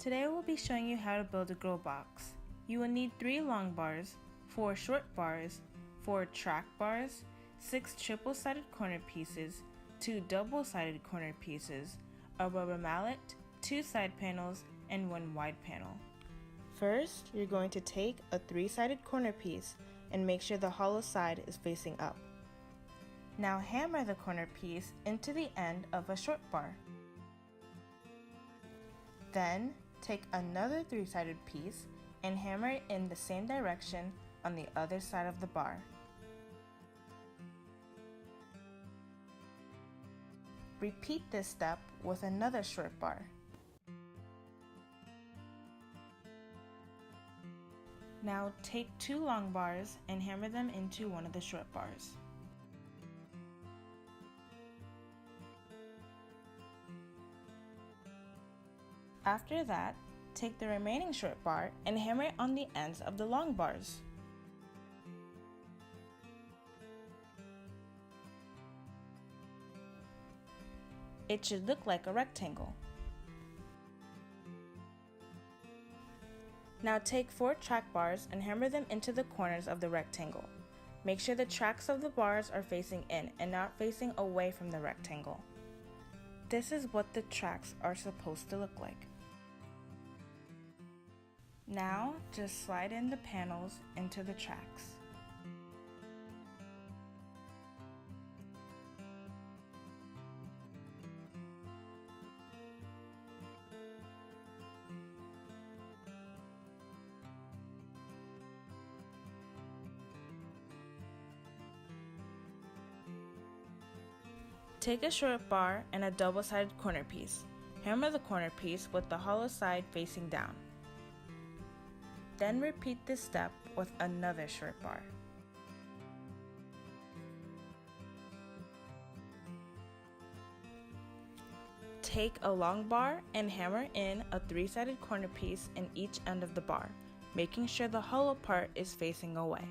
Today we'll be showing you how to build a grow box. You will need 3 long bars, 4 short bars, 4 track bars, 6 triple-sided corner pieces, 2 double-sided corner pieces, a rubber mallet, 2 side panels, and 1 wide panel. First, you're going to take a 3-sided corner piece and make sure the hollow side is facing up. Now hammer the corner piece into the end of a short bar. Then, take another 3-sided piece and hammer it in the same direction on the other side of the bar. Repeat this step with another short bar. Now take 2 long bars and hammer them into one of the short bars. After that, take the remaining short bar and hammer it on the ends of the long bars. It should look like a rectangle. Now take 4 track bars and hammer them into the corners of the rectangle. Make sure the tracks of the bars are facing in and not facing away from the rectangle. This is what the tracks are supposed to look like. Now, just slide in the panels into the tracks. Take a short bar and a double-sided corner piece. Hammer the corner piece with the hollow side facing down. Then repeat this step with another short bar. Take a long bar and hammer in a 3-sided corner piece in each end of the bar, making sure the hollow part is facing away.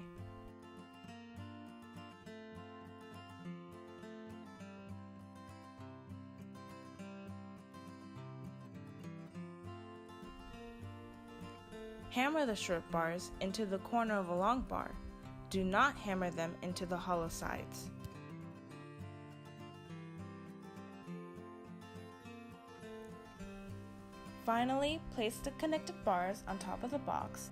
Hammer the short bars into the corner of a long bar. Do not hammer them into the hollow sides. Finally, place the connective bars on top of the box